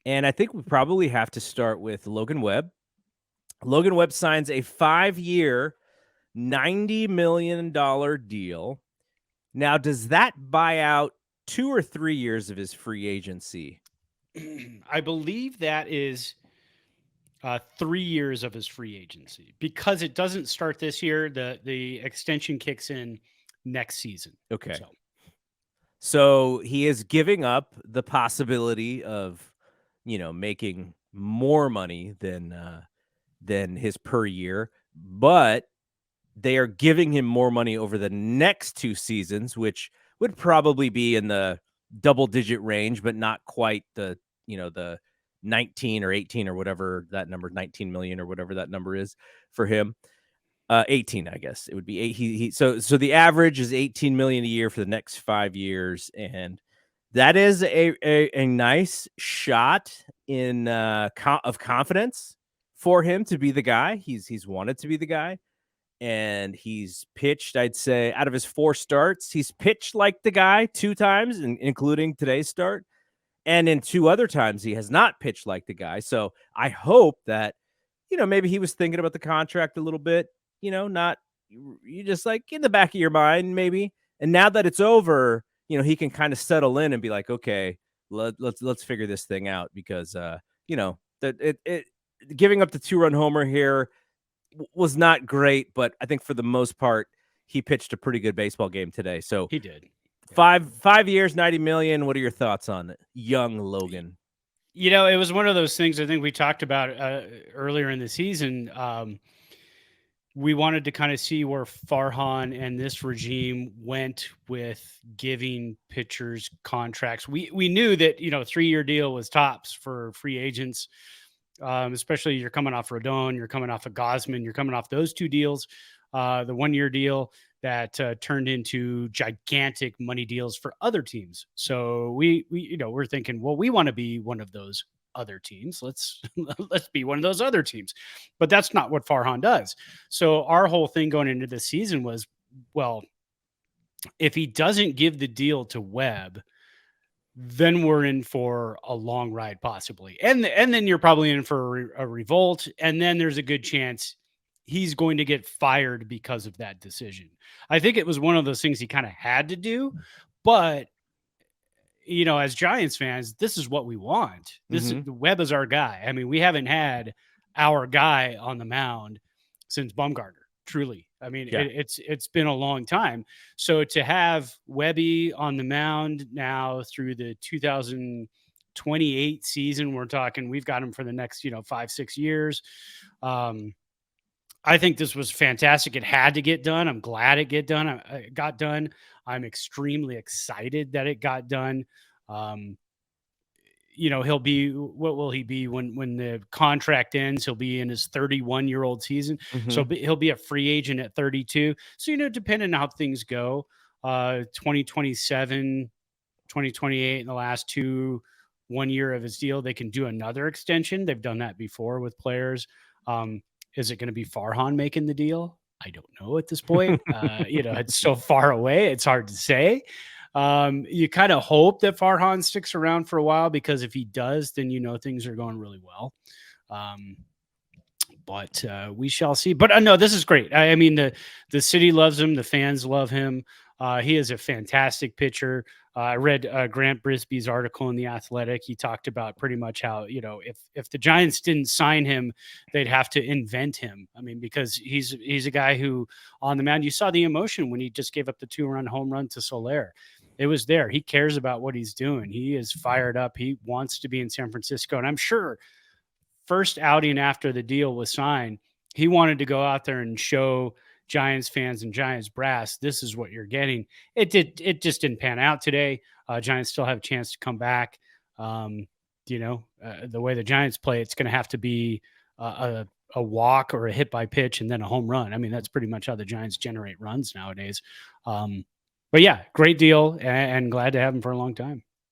And I think we probably have to start with Logan Webb. Logan Webb signs a 5-year, $90 million deal. Now, does that buy out 2 or 3 years of his free agency? I believe that is 3 years of his free agency because it doesn't start this year. The extension kicks in next season. Okay. So So he is giving up the possibility of, making more money than his per year, but they are giving him more money over the next 2 seasons, which would probably be in the double-digit range, but not quite the 19 or 18 or whatever that number, 19 million or whatever that number is for him. 18, I guess. It would be 8 so the average is 18 million a year for the next 5 years, and that is a nice shot in of confidence for him to be the guy. He's wanted to be the guy, and he's pitched, I'd say, out of his 4 starts, he's pitched like the guy 2 times, including today's start, and in 2 other times, he has not pitched like the guy. So I hope that, maybe he was thinking about the contract a little bit, not you just like in the back of your mind, maybe. And now that it's over, he can kind of settle in and be like, okay, let's figure this thing out because, that it giving up the 2-run homer here was not great, but I think for the most part, he pitched a pretty good baseball game today. So he did. Yeah. 5 years, 90 million. What are your thoughts on young Logan? It was one of those things I think we talked about earlier in the season. We wanted to kind of see where Farhan and this regime went with giving pitchers contracts. We knew that 3-year deal was tops for free agents, especially you're coming off Rodon, you're coming off of Gosman, you're coming off those 2 deals. The 1-year deal that turned into gigantic money deals for other teams. So we're thinking, well, we want to be one of those other teams. Let's be one of those other teams. But that's not what Farhan does. So our whole thing going into the season was, well, if he doesn't give the deal to Webb, then we're in for a long ride possibly. And then you're probably in for a revolt, and then there's a good chance he's going to get fired because of that decision. I think it was one of those things he kind of had to do, but as Giants fans, this is what we want. This is the Webb is our guy. I mean, we haven't had our guy on the mound since Bumgarner. Truly, I mean, Yeah. it's been a long time. So to have Webby on the mound now through the 2028 season, we're talking we've got him for the next 5-6 years. I think this was fantastic. It had to get done. I'm glad it got done. I'm extremely excited that it got done. He'll be, what will he be when the contract ends? He'll be in his 31-year-old season. So he'll be a free agent at 32. So, depending on how things go, 2027, 2028 in the last 1 year of his deal, they can do another extension. They've done that before with players. Is it going to be Farhan making the deal? I don't know at this point. It's so far away. It's hard to say. You kind of hope that Farhan sticks around for a while because if he does, then things are going really well. But we shall see. But no, this is great. I mean, the city loves him. The fans love him. He is a fantastic pitcher. I read Grant Brisbee's article in The Athletic. He talked about pretty much how, if the Giants didn't sign him, they'd have to invent him. I mean, because he's a guy who on the mound, you saw the emotion when he just gave up the 2-run home run to Soler. It was there. He cares about what he's doing. He is fired up. He wants to be in San Francisco. And I'm sure first outing after the deal was signed, he wanted to go out there and show Giants fans and Giants brass, this is what you're getting. It just didn't pan out today. Giants still have a chance to come back. The way the Giants play, it's going to have to be a walk or a hit by pitch and then a home run. I mean, that's pretty much how the Giants generate runs nowadays. But yeah, great deal and glad to have him for a long time.